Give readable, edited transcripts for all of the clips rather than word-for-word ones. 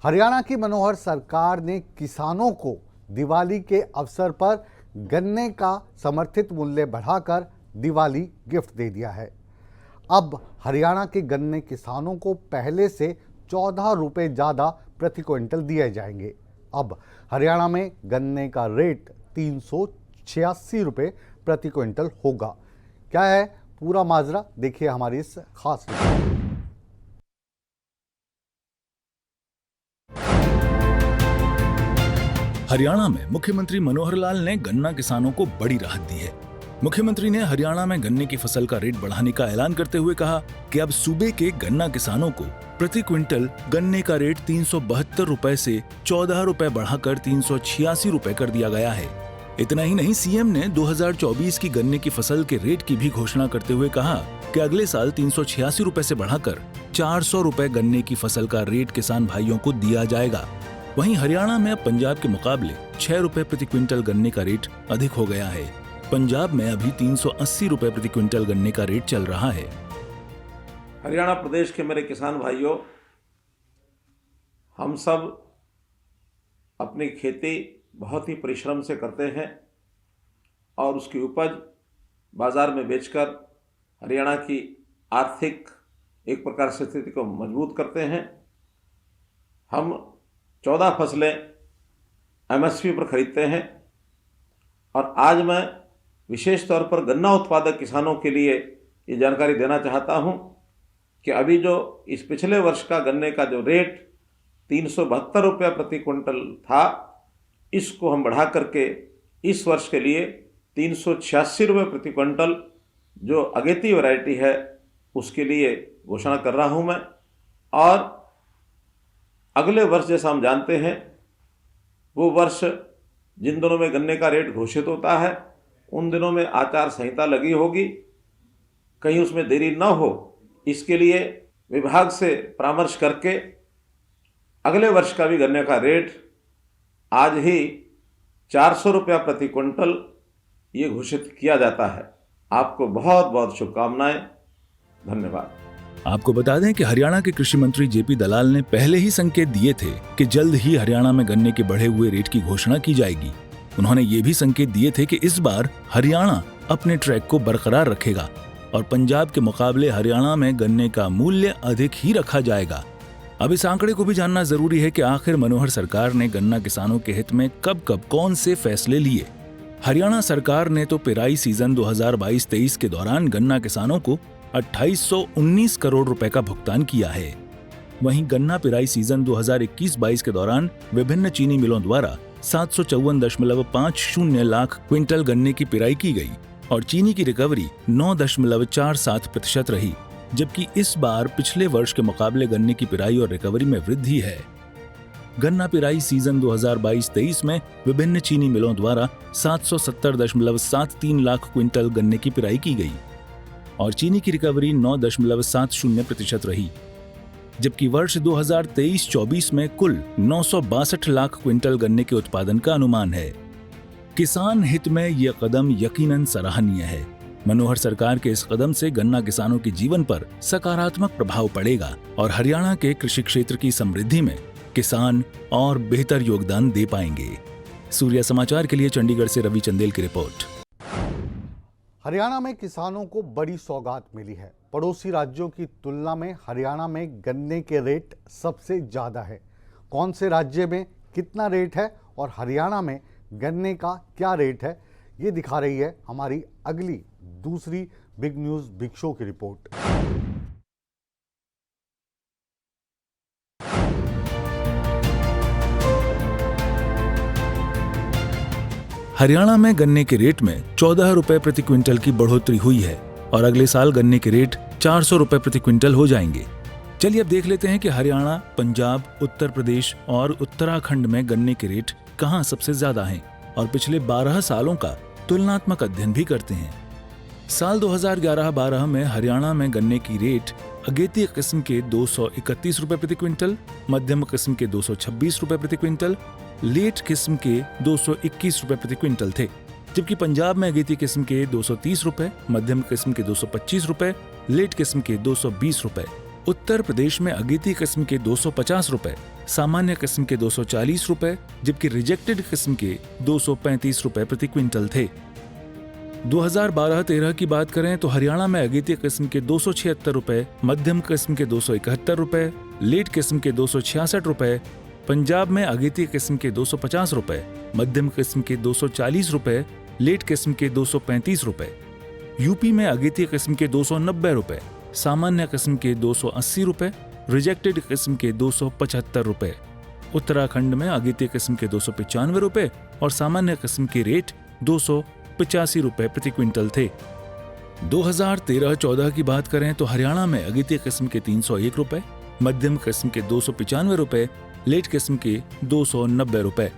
हरियाणा की मनोहर सरकार ने किसानों को दिवाली के अवसर पर गन्ने का समर्थित मूल्य बढ़ाकर दिवाली गिफ्ट दे दिया है। अब हरियाणा के गन्ने किसानों को पहले से 14 रुपये ज़्यादा प्रति क्विंटल दिए जाएंगे। अब हरियाणा में गन्ने का रेट 386 रुपये प्रति क्विंटल होगा। क्या है पूरा माजरा, देखिए हमारी इस खास रिपोर्ट में। हरियाणा में मुख्यमंत्री मनोहर लाल ने गन्ना किसानों को बड़ी राहत दी है। मुख्यमंत्री ने हरियाणा में गन्ने की फसल का रेट बढ़ाने का ऐलान करते हुए कहा कि अब सूबे के गन्ना किसानों को प्रति क्विंटल गन्ने का रेट 372 रुपए से 14 रुपए बढ़ाकर 386 रुपए कर दिया गया है। इतना ही नहीं, सीएम ने 2024 की गन्ने की फसल के रेट की भी घोषणा करते हुए कहा कि अगले साल 386 रुपए से बढ़ाकर 400 रुपए गन्ने की फसल का रेट किसान भाइयों को दिया जाएगा। वहीं हरियाणा में अब पंजाब के मुकाबले 6 रुपए प्रति क्विंटल गन्ने का रेट अधिक हो गया है। पंजाब में अभी 380 रुपए प्रति क्विंटल गन्ने का रेट चल रहा है। हरियाणा प्रदेश के मेरे किसान भाइयों, हम सब अपनी खेती बहुत ही परिश्रम से करते हैं और उसकी उपज बाजार में बेचकर हरियाणा की आर्थिक एक प्रकार से स्थिति को मजबूत करते हैं। हम 14 फसलें एमएसपी पर खरीदते हैं और आज मैं विशेष तौर पर गन्ना उत्पादक किसानों के लिए ये जानकारी देना चाहता हूं कि अभी जो इस पिछले वर्ष का गन्ने का जो रेट 372 रुपये प्रति क्विंटल था, इसको हम बढ़ा करके इस वर्ष के लिए 386 रुपये प्रति क्विंटल जो अगेती वैरायटी है उसके लिए घोषणा कर रहा हूं मैं। और अगले वर्ष जैसा हम जानते हैं वो वर्ष जिन दिनों में गन्ने का रेट घोषित होता है उन दिनों में आचार संहिता लगी होगी, कहीं उसमें देरी न हो, इसके लिए विभाग से परामर्श करके अगले वर्ष का भी गन्ने का रेट आज ही 400 रुपया प्रति क्विंटल ये घोषित किया जाता है। आपको बहुत बहुत शुभकामनाएं, धन्यवाद। आपको बता दें कि हरियाणा के कृषि मंत्री जेपी दलाल ने पहले ही संकेत दिए थे कि जल्द ही हरियाणा में गन्ने के बढ़े हुए रेट की घोषणा की जाएगी। उन्होंने ये भी संकेत दिए थे कि इस बार हरियाणा अपने ट्रैक को बरकरार रखेगा और पंजाब के मुकाबले हरियाणा में गन्ने का मूल्य अधिक ही रखा जाएगा। अब इस आंकड़े को भी जानना जरूरी है कि आखिर मनोहर सरकार ने गन्ना किसानों के हित में कब कब कौन से फैसले लिए। हरियाणा सरकार ने तो पेराई सीजन 2022-23 के दौरान गन्ना किसानों को 2819 करोड़ रुपए का भुगतान किया है। वहीं गन्ना पिराई सीजन 2021-22 के दौरान विभिन्न चीनी मिलों द्वारा 754.50 लाख क्विंटल गन्ने की पिराई की गई और चीनी की रिकवरी 9.47% रही, जबकि इस बार पिछले वर्ष के मुकाबले गन्ने की पिराई और रिकवरी में वृद्धि है। गन्ना पिराई सीजन 2022-23 में विभिन्न चीनी मिलों द्वारा 770.73 लाख क्विंटल गन्ने की पिराई की गई और चीनी की रिकवरी 9.70% रही, जबकि वर्ष 2023-24 में कुल 962 लाख क्विंटल गन्ने के उत्पादन का अनुमान है। किसान हित में यह कदम यकीनन सराहनीय है। मनोहर सरकार के इस कदम से गन्ना किसानों के जीवन पर सकारात्मक प्रभाव पड़ेगा और हरियाणा के कृषि क्षेत्र की समृद्धि में किसान और बेहतर योगदान दे पाएंगे। सूर्य समाचार के लिए चंडीगढ़ से रवि चंदेल की रिपोर्ट। हरियाणा में किसानों को बड़ी सौगात मिली है। पड़ोसी राज्यों की तुलना में हरियाणा में गन्ने के रेट सबसे ज़्यादा है। कौन से राज्य में कितना रेट है और हरियाणा में गन्ने का क्या रेट है, ये दिखा रही है हमारी अगली दूसरी बिग न्यूज़ बिग शो की रिपोर्ट। हरियाणा में गन्ने के रेट में 14 रुपए प्रति क्विंटल की बढ़ोतरी हुई है और अगले साल गन्ने के रेट 400 रुपए प्रति क्विंटल हो जाएंगे। चलिए अब देख लेते हैं कि हरियाणा, पंजाब, उत्तर प्रदेश और उत्तराखंड में गन्ने के रेट कहां सबसे ज्यादा हैं और पिछले 12 सालों का तुलनात्मक अध्ययन भी करते हैं। साल 2011-12 में हरियाणा में गन्ने की रेट अगेती किस्म के 231 रुपए प्रति क्विंटल, मध्यम किस्म के 226 रुपए प्रति क्विंटल, लेट किस्म के 221 रुपए प्रति क्विंटल थे, जबकि पंजाब में अगेती किस्म के 230 रुपए, मध्यम किस्म के 225 रुपए, लेट किस्म के 220 रुपए, उत्तर प्रदेश में अगेती किस्म के 250 रुपए, सामान्य किस्म के 240 रुपए, जबकि रिजेक्टेड किस्म के 235 रुपए प्रति क्विंटल थे। 2012-13 की बात करें तो हरियाणा में अगेती किस्म के 276 रुपए, मध्यम किस्म के 271 रुपए, लेट किस्म के 266 रुपए, पंजाब में अगेती किस्म के 250 रुपए, मध्यम किस्म के 240 रुपए, लेट किस्म के 235 रुपए, यूपी में अगेती किस्म के 290 रुपए, सामान्य किस्म के 280 रुपए, रिजेक्टेड किस्म के 275 रुपए, उत्तराखंड में अगेती किस्म के 295 रुपए और सामान्य किस्म के रेट 285 रुपए प्रति क्विंटल थे। 2013-14 की बात करें तो हरियाणा में अगेती किस्म के 301 रुपए, मध्यम किस्म के 295 रुपए, लेट किस्म के 290 रुपए,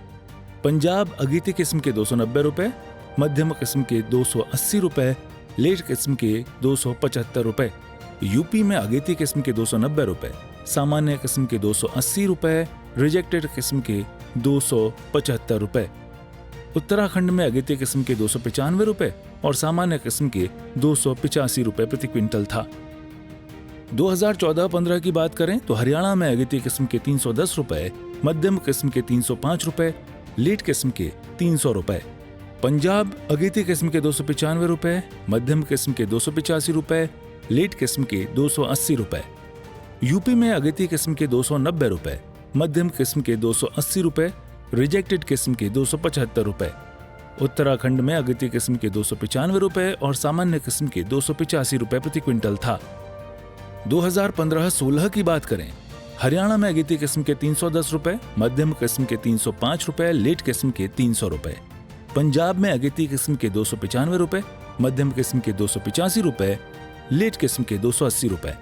पंजाब अगेती किस्म के 290 रुपए, मध्यम किस्म के 280 रुपए, लेट किस्म के 275 रुपए, यूपी में अगेती किस्म के 290 रुपए, सामान्य किस्म के 280 रुपए, रिजेक्टेड किस्म के 275 रुपए, उत्तराखंड में अगेती किस्म के 295 रुपए और सामान्य किस्म के 285 रुपए प्रति क्विंटल था। 2014-15 की बात करें तो हरियाणा में अगेती किस्म के 310 रुपए, मध्यम किस्म के 305 रुपए, लेट किस्म के 300 रुपए, पंजाब अगेती किस्म के 295 रुपए, मध्यम किस्म के 285 रुपए, लेट किस्म के 280 रुपए, यूपी में अगेती किस्म के 290 रुपए, मध्यम किस्म के 280 रुपए, रिजेक्टेड किस्म के 275 रुपए, उत्तराखंड में अगेती किस्म के 295 रुपए और सामान्य किस्म के 285 रुपए प्रति क्विंटल था। 2015-16 की बात करें, हरियाणा में अगेती किस्म के 310 रुपए, मध्यम किस्म के 305 रुपए, लेट किस्म के 300 रुपए, पंजाब में अगेती किस्म के 295 रुपए, मध्यम किस्म के 285 रुपए, लेट किस्म के 280 रुपए,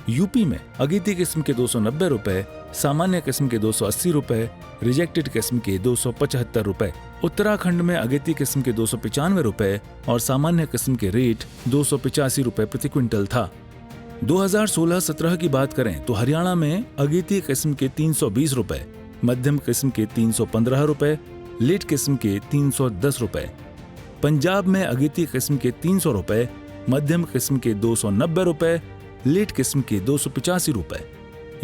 यूपी में अगेती किस्म के 290 रुपए, सामान्य किस्म के 280 रुपए, रिजेक्टेड किस्म के 275 रुपए, उत्तराखंड में अगेती किस्म के 295 रुपए और सामान्य किस्म के रेट 285 रुपए प्रति क्विंटल था। 2016-17 की बात करें तो हरियाणा में अगेती किस्म के 320 रुपए, मध्यम किस्म के 315 रुपए, लेट किस्म के 310 रुपए, पंजाब में अगेती किस्म के 300 रुपए, मध्यम किस्म के 290 रुपए, लेट किस्म के 285 रुपए,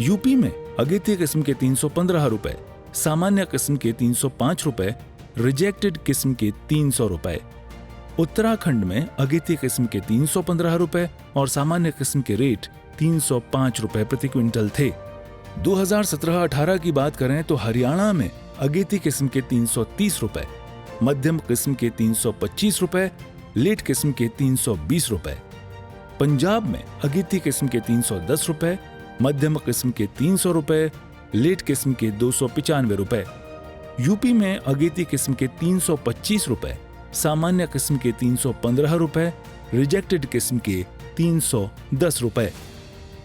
यूपी में अगेती किस्म के 315 रुपए, सामान्य किस्म के 305 रुपए, रिजेक्टेड किस्म के 300 रुपए, उत्तराखंड में अगेती किस्म के 315 रुपए और सामान्य किस्म के रेट 305 रुपए प्रति क्विंटल थे। 2017-18 की बात करें तो हरियाणा में अगेती किस्म के 330 रुपए, मध्यम किस्म के 325 रुपए, लेट किस्म के 320 रुपए, पंजाब में अगेती किस्म के 310 रुपए, मध्यम किस्म के 300 रुपए, लेट किस्म के 295 रुपए, यूपी में अगेती किस्म के 325 रुपए, सामान्य किस्म के 315 रुपए, रिजेक्टेड किस्म के 310 रुपए,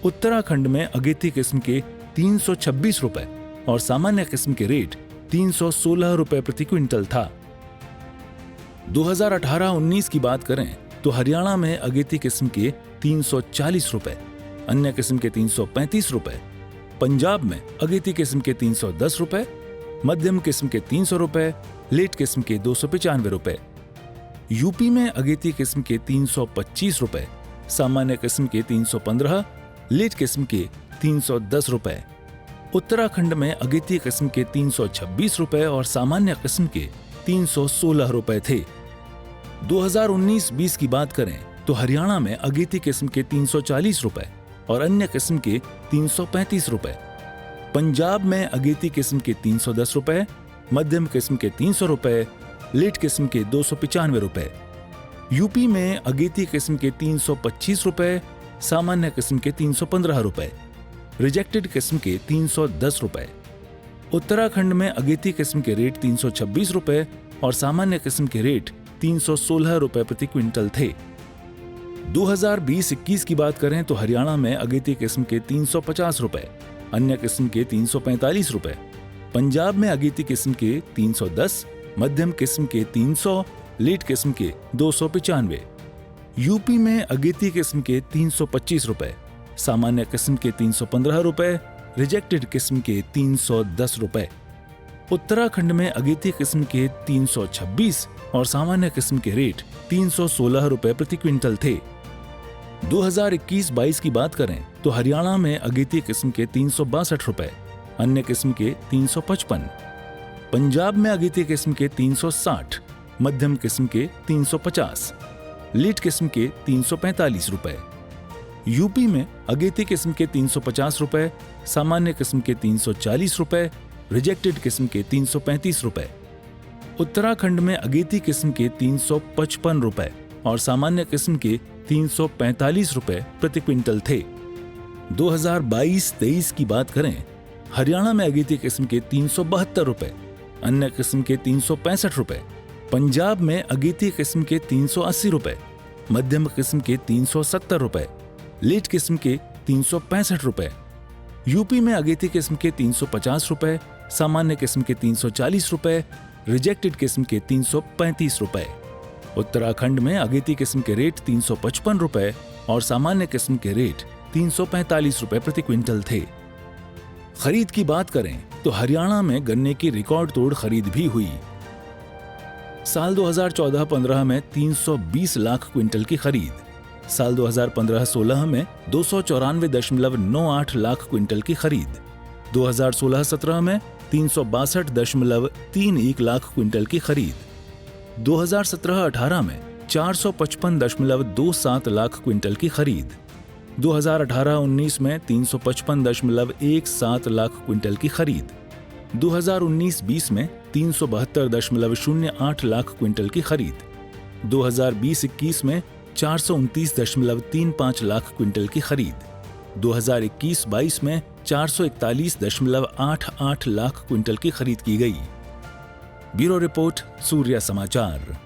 उत्तराखंड में अगेती किस्म के 326 रुपए और सामान्य किस्म के रेट 316 रुपए प्रति क्विंटल था। 2018-19 की बात करें तो हरियाणा में अगेती किस्म के 340 रुपए, अन्य किस्म के 335 रुपए, पंजाब में अगेती किस्म के 310 रुपए, मध्यम किस्म के 300 रुपए, लेट किस्म के 295 रुपए, यूपी में अगेती किस्म के 325 रुपए, सामान्य किस्म के 315, लेट किस्म के 310 रुपए, उत्तराखंड में अगेती किस्म के 326 रुपए और सामान्य किस्म के 316 रुपए थे। 2019-20 की बात करें तो हरियाणा में अगेती किस्म के 340 रुपए और अन्य किस्म के 335 रुपए, पंजाब में अगेती किस्म के 310 रुपए, मध्यम किस्म के 300 रुपए, लेट किस्म के 295 रुपए, यूपी में अगेती किस्म के 325 रुपए, सामान्य किस्म के 315 रुपए, रिजेक्टेड किस्म के 310 रुपए, उत्तराखंड में अगेती किस्म के रेट 326 रुपए और सामान्य किस्म के रेट 316 रुपए प्रति क्विंटल थे। 2020-21 की बात करें तो हरियाणा में अगेती किस्म के 350 रुपए, अन्य किस्म के 345 रुपए, पंजाब में अगेती किस्म के 310, मध्यम किस्म के 300, लेट किस्म के 295, यूपी में अगेती किस्म के 325 रुपए, सामान्य किस्म के 315 रुपए, रिजेक्टेड किस्म के 310 रुपए, उत्तराखंड में अगेती किस्म के 326 और सामान्य किस्म के रेट 316 रुपए प्रति क्विंटल थे। 2021-22 की बात करें तो हरियाणा में अगेती किस्म के 362 रुपए, अन्य किस्म के 355, पंजाब में अगेती किस्म के 360, मध्यम किस्म के 350, लीट किस्म के 345 रुपए। यूपी में अगेती किस्म के 350 रुपए, सामान्य किस्म के 340 रुपए, रिजेक्टेड किस्म के 335 रुपए। उत्तराखंड में अगेती किस्म के 355 रुपए और सामान्य किस्म के 345 रुपए प्रति क्विंटल थे। 2022-23 की बात करें, हरियाणा में अगेती किस्म के 372 रुपए, अन्य किस्म के 365 रुपए, पंजाब में अगेती किस्म के 380 रुपए, मध्यम किस्म के 370 रुपए, लीट किस्म के 365 रुपए। यूपी में अगेती किस्म के 350 रुपए, सामान्य किस्म के 340 रुपए, रिजेक्टेड किस्म के 335 रुपए। उत्तराखंड में अगेती किस्म के रेट 355 रुपए और सामान्य किस्म के रेट 345 रुपए प्रति क्विंटल थे। खरीद की बात करें तो हरियाणा में गन्ने की रिकॉर्ड तोड़ खरीद भी हुई। साल 2014-15 में 320 लाख क्विंटल की खरीद, साल 2015-16 में 294.98 लाख क्विंटल की खरीद, 2016-17 में 362.31 लाख क्विंटल की खरीद, 2017-18 में 455.27 लाख क्विंटल की खरीद, 2018-19 में 355.17 लाख क्विंटल की खरीद, 2019-20 में 372.08 लाख क्विंटल की खरीद, 2020-21 में 429.35 लाख क्विंटल की खरीद, 2021-22 में 441.88 लाख क्विंटल की खरीद की गई। ब्यूरो रिपोर्ट, सूर्या समाचार।